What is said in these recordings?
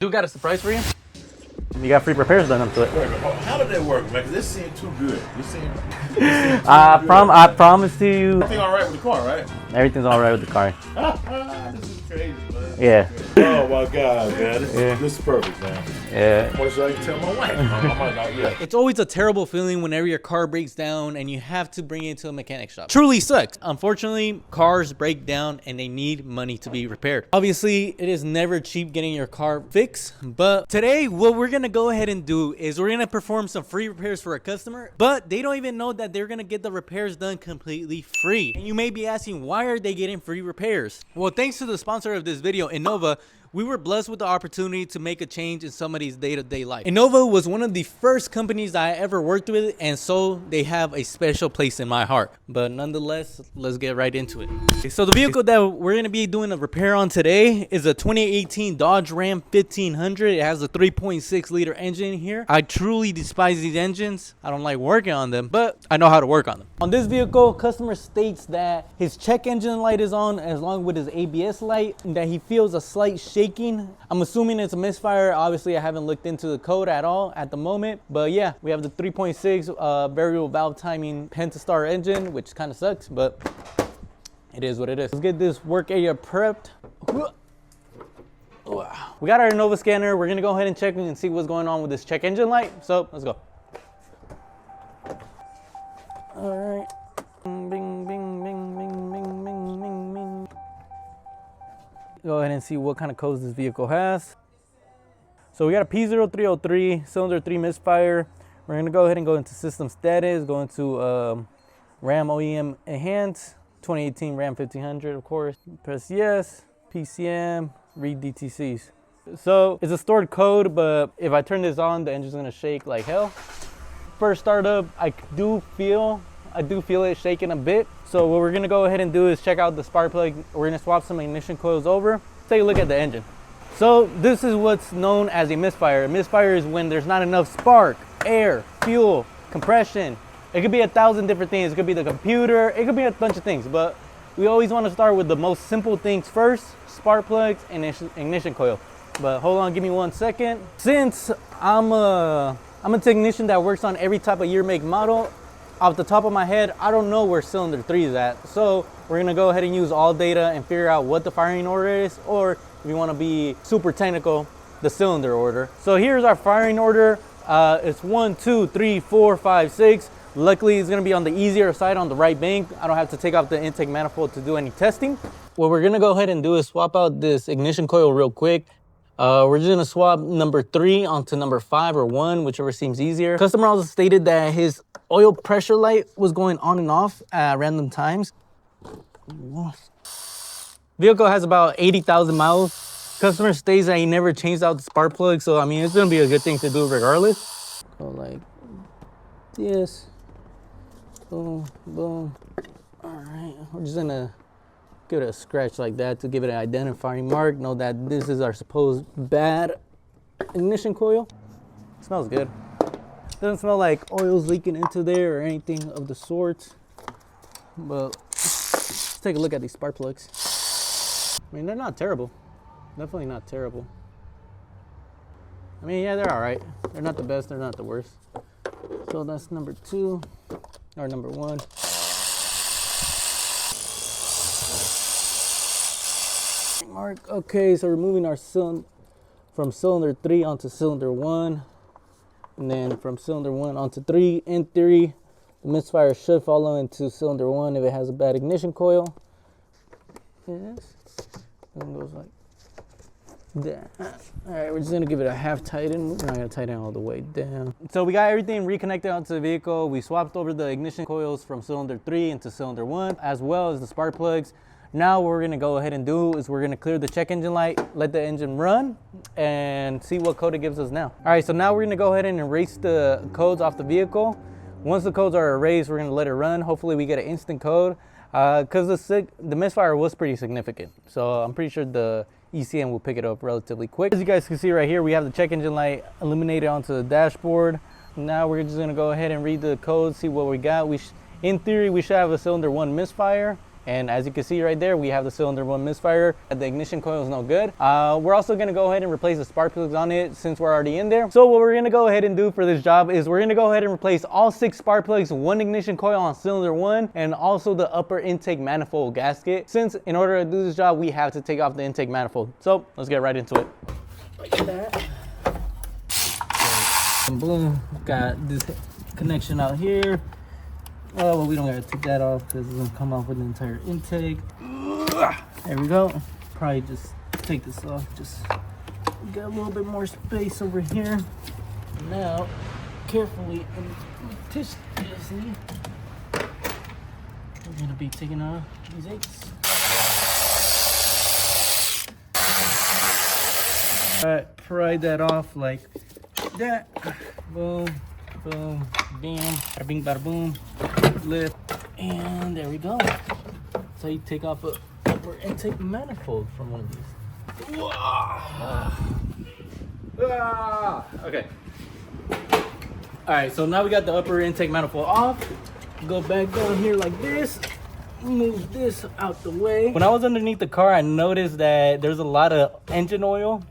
Dude got a surprise for you. You got free repairs done up to it. How did that work, man? Because this seemed too good. I promise to you. Everything all right with the car, right? Everything's all right with the car. This is crazy, man. Yeah. Oh my God, man. This is perfect, man. Yeah. What should I tell my wife? I might not yet. It's always a terrible feeling whenever your car breaks down and you have to bring it to a mechanic shop. Truly sucks. Unfortunately, cars break down and they need money to be repaired. Obviously, it is never cheap getting your car fixed, but today what we're gonna go ahead and do is we're gonna perform some free repairs for a customer, but they don't even know that they're gonna get the repairs done completely free. And you may be asking, why are they getting free repairs? Well, thanks to the sponsor of this video, Innova, we were blessed with the opportunity to make a change in somebody's day-to-day life. Innova was one of the first companies I ever worked with, and so they have a special place in my heart. But nonetheless, let's get right into it. Okay, so the vehicle that we're going to be doing a repair on today is a 2018 Dodge Ram 1500. It has a 3.6 liter engine here. I truly despise these engines. I don't like working on them, but I know how to work on them. On this vehicle, customer states that his check engine light is on along with his ABS light, and that he feels a slight shaking. I'm assuming it's a misfire. Obviously, I haven't looked into the code at all at the moment, but yeah, we have the 3.6 variable valve timing pentastar engine, which kind of sucks, but it is what it is. Let's get this work area prepped. We got our Innova scanner. We're gonna go ahead and check and see what's going on with this check engine light. So let's go. All right. Bing, bing, bing, bing, bing, bing, bing, bing. Go ahead and see what kind of codes this vehicle has. So we got a P0303 cylinder 3 misfire. We're gonna go ahead and go into system status, go into Ram OEM enhance, 2018 Ram 1500, of course. Press yes, PCM, read DTCs. So it's a stored code, but if I turn this on, the engine's gonna shake like hell. First startup, I do feel it shaking a bit. So what we're gonna go ahead and do is check out the spark plug. We're gonna swap some ignition coils over. Take a look at the engine. So this is what's known as a misfire. A misfire is when there's not enough spark, air, fuel, compression. It could be 1,000 different things. It could be the computer. It could be a bunch of things, but we always want to start with the most simple things first: spark plugs and ignition coil. But hold on, give me 1 second. Since I'm a technician that works on every type of year, make, model, off the top of my head, I don't know where cylinder 3 is at. So we're gonna go ahead and use all data and figure out what the firing order is, or if you wanna be super technical, the cylinder order. So here's our firing order. It's 1, 2, 3, 4, 5, 6. Luckily, it's gonna be on the easier side on the right bank. I don't have to take off the intake manifold to do any testing. What we're gonna go ahead and do is swap out this ignition coil real quick. We're just gonna swap number 3 onto number 5 or 1, whichever seems easier. Customer also stated that his oil pressure light was going on and off at random times. Vehicle has about 80,000 miles. Customer states that he never changed out the spark plug, so I mean, it's gonna be a good thing to do regardless. Go like this. Boom, boom. All right, we're just gonna give it a scratch like that to give it an identifying mark. Know that this is our supposed bad ignition coil. It smells good. Doesn't smell like oil's leaking into there or anything of the sort. But let's take a look at these spark plugs. I mean, they're not terrible. Definitely not terrible. I mean, yeah, they're all right. They're not the best, they're not the worst. So that's number 2, or number 1. Mark. Okay, so we're moving our cylinder from cylinder 3 onto cylinder 1, and then from cylinder 1 onto 3. In theory, the misfire should follow into cylinder 1 if it has a bad ignition coil. Yes, and goes like that. All right, we're just gonna give it a half tighten. We're not gonna tighten all the way down. So we got everything reconnected onto the vehicle. We swapped over the ignition coils from cylinder 3 into cylinder 1, as well as the spark plugs. Now what we're gonna go ahead and do is we're gonna clear the check engine light, let the engine run, and see what code it gives us now. All right, so now we're gonna go ahead and erase the codes off the vehicle. Once the codes are erased, we're gonna let it run. Hopefully we get an instant code, because the misfire was pretty significant. So I'm pretty sure the ECM will pick it up relatively quick. As you guys can see right here, we have the check engine light illuminated onto the dashboard. Now we're just gonna go ahead and read the code, see what we got. In theory, we should have a cylinder 1 misfire, And as you can see right there, we have the cylinder 1 misfire. The ignition coil is no good. We're also gonna go ahead and replace the spark plugs on it since we're already in there. So what we're gonna go ahead and do for this job is we're gonna go ahead and replace all 6 spark plugs, 1 ignition coil on cylinder 1, and also the upper intake manifold gasket. Since in order to do this job, we have to take off the intake manifold. So let's get right into it. Like that. And boom, got this connection out here. Oh, well, we don't gotta take that off because it's gonna come off with the entire intake. There we go. Probably just take this off. Just get a little bit more space over here. Now, carefully and meticulously, we're gonna be taking off these eights. All right, pry that off like that. Boom, boom, bam, bada bing, bada boom. Lift, and there we go. So you take off a upper intake manifold from one of these. Okay. All right, so now we got the upper intake manifold off. Go back down here like this. Move this out the way. When I was underneath the car, I noticed that there's a lot of engine oil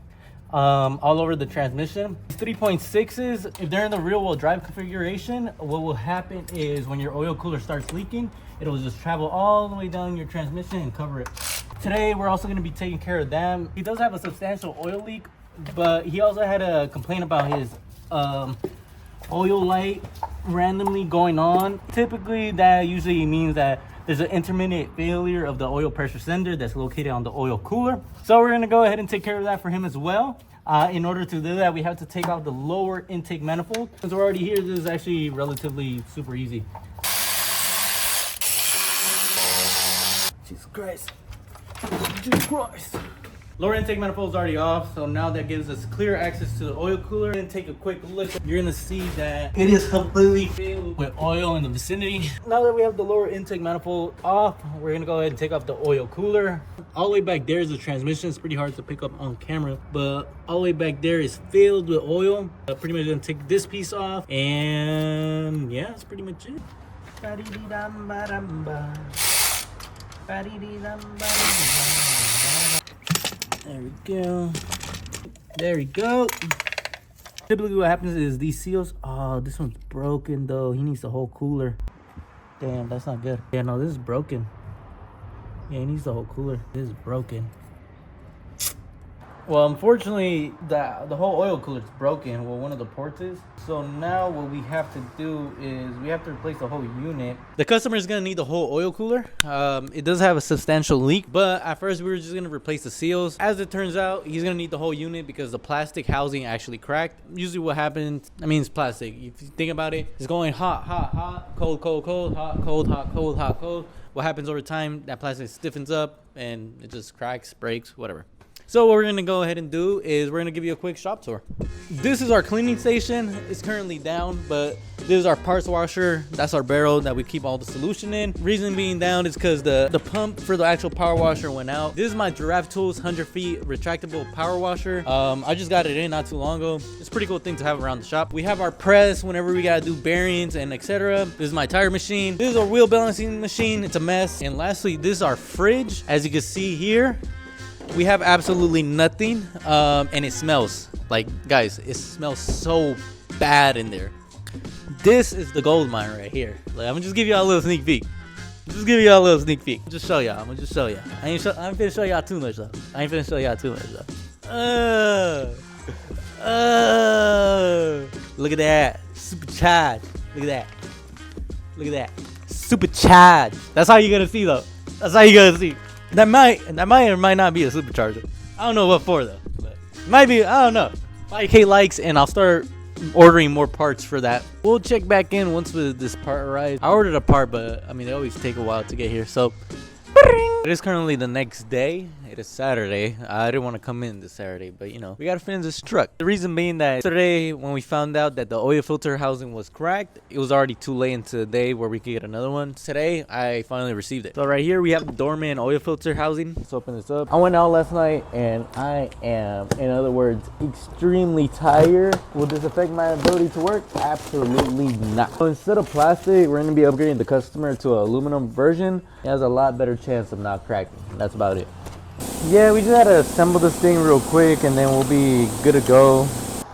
all over the transmission. 3.6s, if they're in the rear wheel drive configuration, what will happen is when your oil cooler starts leaking, it'll just travel all the way down your transmission and cover it. Today, we're also gonna be taking care of that. He does have a substantial oil leak, but he also had a complaint about his oil light randomly going on. Typically, that usually means that there's an intermittent failure of the oil pressure sender that's located on the oil cooler. So we're gonna go ahead and take care of that for him as well. In order to do that, we have to take out the lower intake manifold. Since we're already here, this is actually relatively super easy. Jesus Christ. Jesus Christ. Lower intake manifold is already off, so now that gives us clear access to the oil cooler. And take a quick look. You're gonna see that it is completely filled with oil in the vicinity. Now that we have the lower intake manifold off, we're gonna go ahead and take off the oil cooler. All the way back there is the transmission. It's pretty hard to pick up on camera, but all the way back there is filled with oil. Pretty much gonna take this piece off, and yeah, that's pretty much it. There we go. There we go. Typically what happens is these seals, oh, this one's broken though. He needs the whole cooler. Damn, that's not good. Yeah, no, this is broken. Yeah, he needs the whole cooler. This is broken. Well, unfortunately, the whole oil cooler is broken. Well, one of the ports is. So now what we have to do is we have to replace the whole unit. The customer is going to need the whole oil cooler. It does have a substantial leak, but at first we were just going to replace the seals. As it turns out, he's going to need the whole unit because the plastic housing actually cracked. Usually what happens, I mean, it's plastic. If you think about it, it's going hot, hot, hot, cold, cold, cold, hot, cold, hot, cold, hot, cold. What happens over time, that plastic stiffens up and it just cracks, breaks, whatever. So what we're gonna go ahead and do is we're gonna give you a quick shop tour. This is our cleaning station. It's currently down, but this is our parts washer. That's our barrel that we keep all the solution in. Reason being down is because the pump for the actual power washer went out. This is my Giraffe Tools 100 feet retractable power washer. I just got it in not too long ago. It's a pretty cool thing to have around the shop. We have our press whenever we gotta do bearings and etc. This is my tire machine. This is our wheel balancing machine. It's a mess. And lastly, this is our fridge. As you can see here, we have absolutely nothing, and it smells like, guys, it smells so bad in there. This is the gold mine right here. Like, I'm gonna just give y'all a little sneak peek. Just give y'all a little sneak peek. Just show y'all. I'm gonna just show y'all. I ain't finna show y'all too much though. Look at that. Supercharged. Look at that. Look at that. Supercharged. That's how you're gonna see though. That's how you're gonna see. That might or might not be a supercharger. I don't know what for though. But it might be, I don't know. 5K likes and I'll start ordering more parts for that. We'll check back in once this part arrives. I ordered a part, but I mean they always take a while to get here. So it is currently the next day It is Saturday. I didn't want to come in this Saturday, but you know, we gotta finish this truck. The reason being that yesterday when we found out that the oil filter housing was cracked, it was already too late into the day where we could get another one. Today, I finally received it. So right here we have the dormant oil filter housing. Let's open this up. I went out last night and I am, in other words, extremely tired. Will this affect my ability to work? Absolutely not. So instead of plastic, we're gonna be upgrading the customer to an aluminum version. It has a lot better chance of not cracking. That's about it. Yeah, we just had to assemble this thing real quick and then we'll be good to go.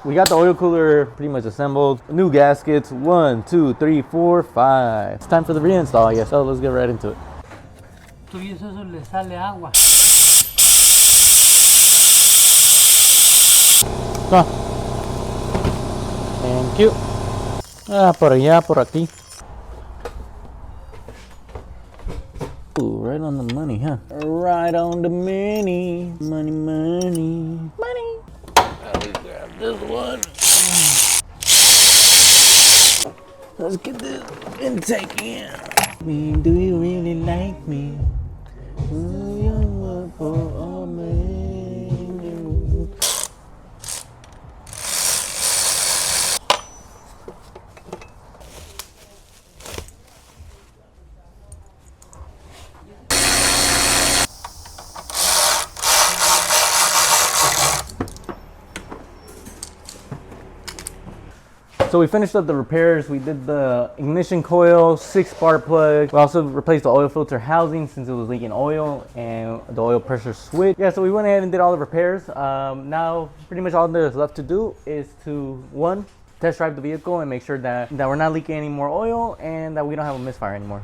We got the oil cooler pretty much assembled. New gaskets, 1, 2, 3, 4, 5. It's time for the reinstall, I guess. So let's get right into it. Come on. Thank you. Por allá, por aquí. Ooh, right on the money, huh? Right on the money. Money, money, money. Let me grab this one. Let's get this intake in. Do you really like me? Do you work for all men? So we finished up the repairs. We did the ignition coil, 6 spark plugs. We also replaced the oil filter housing since it was leaking oil, and the oil pressure switch. Yeah, so we went ahead and did all the repairs. Now pretty much all there's left to do is to, 1, test drive the vehicle and make sure that we're not leaking any more oil and that we don't have a misfire anymore.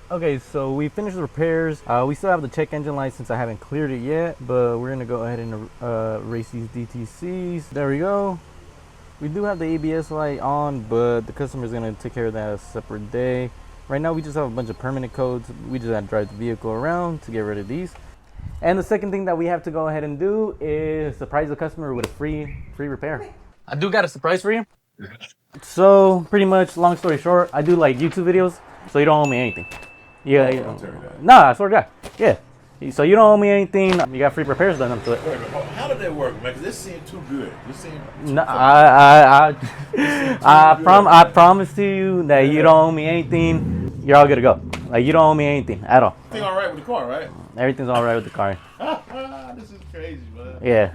Okay, so we finished the repairs. We still have the check engine light since I haven't cleared it yet, but we're gonna go ahead and erase these DTCs. There we go. We do have the ABS light on, but the customer's gonna take care of that a separate day. Right now we just have a bunch of permanent codes. We just have to drive the vehicle around to get rid of these. And the second thing that we have to go ahead and do is surprise the customer with a free repair. I do got a surprise for you. So pretty much, long story short, I do like YouTube videos, so you don't owe me anything. Yeah, you know. Nah, I swear to God. Yeah. So you don't owe me anything. You got free repairs done up to it. How did that work, man? Because this seemed too good. This seemed too no, I promise to you that you don't owe me anything. You're all good to go. Like, you don't owe me anything at all. Everything all right with the car, right? Everything's all right with the car. This is crazy, man. Yeah.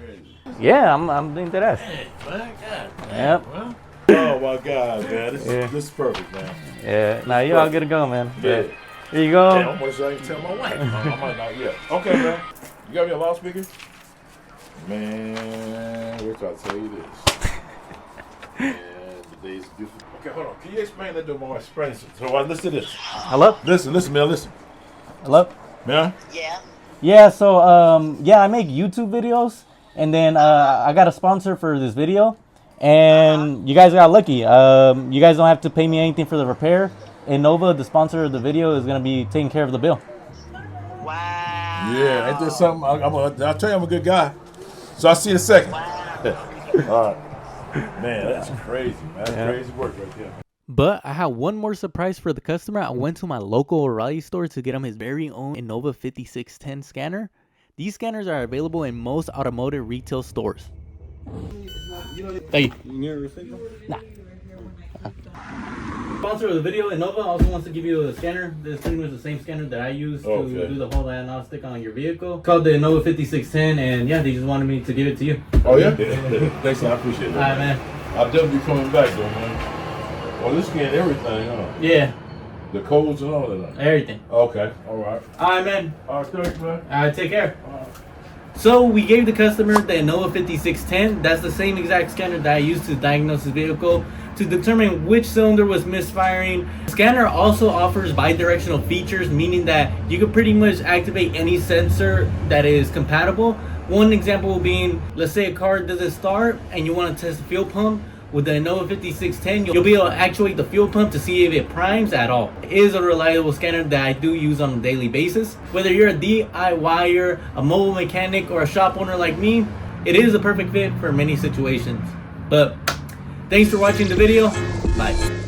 Yeah, I'm doing that ass. Hey, man, God, man. Yep. Well, oh my God, man. This is perfect, man. Yeah. Nah, you're all good to go, man. Yeah. Here you go. Damn, I'm gonna say I can tell my wife. I might not yet. Okay, man. You got me a loudspeaker? Man, we're trying to tell you this. Man, the day's beautiful. Okay, hold on. Can you explain that to my wife? So listen to this. Hello? Listen, man, listen. Hello? Man? Yeah. Yeah, so yeah, I make YouTube videos, and then I got a sponsor for this video, and you guys got lucky. You guys don't have to pay me anything for the repair. Innova, the sponsor of the video, is gonna be taking care of the bill. Wow. Yeah, ain't that something? I'll tell you, I'm a good guy. So I'll see you in a second. Wow. All right. Man, that's crazy, man. That's crazy work right there. But I had one more surprise for the customer. I went to my local O'Reilly store to get him his very own Innova 5610 scanner. These scanners are available in most automotive retail stores. Thank you. Nah. Sponsor of the video, Innova, also wants to give you a scanner. This is pretty much the same scanner that I use to do the whole diagnostic on your vehicle. It's called the Innova 5610, and yeah, they just wanted me to give it to you. Oh, yeah? Thanks, I appreciate it. All right, man. I'll definitely be coming back, though, man. Well, this scan everything, huh? Yeah. The codes and all that. Everything. Okay, all right. All right, man. All right, thanks, man. All right, take care. So we gave the customer the Innova 5610. That's the same exact scanner that I used to diagnose his vehicle to determine which cylinder was misfiring. The scanner also offers bi-directional features, meaning that you can pretty much activate any sensor that is compatible. One example being, let's say a car doesn't start and you want to test the fuel pump. With the Innova 5610, you'll be able to actuate the fuel pump to see if it primes at all. It is a reliable scanner that I do use on a daily basis. Whether you're a DIYer, a mobile mechanic, or a shop owner like me, it is a perfect fit for many situations. But thanks for watching the video. Bye.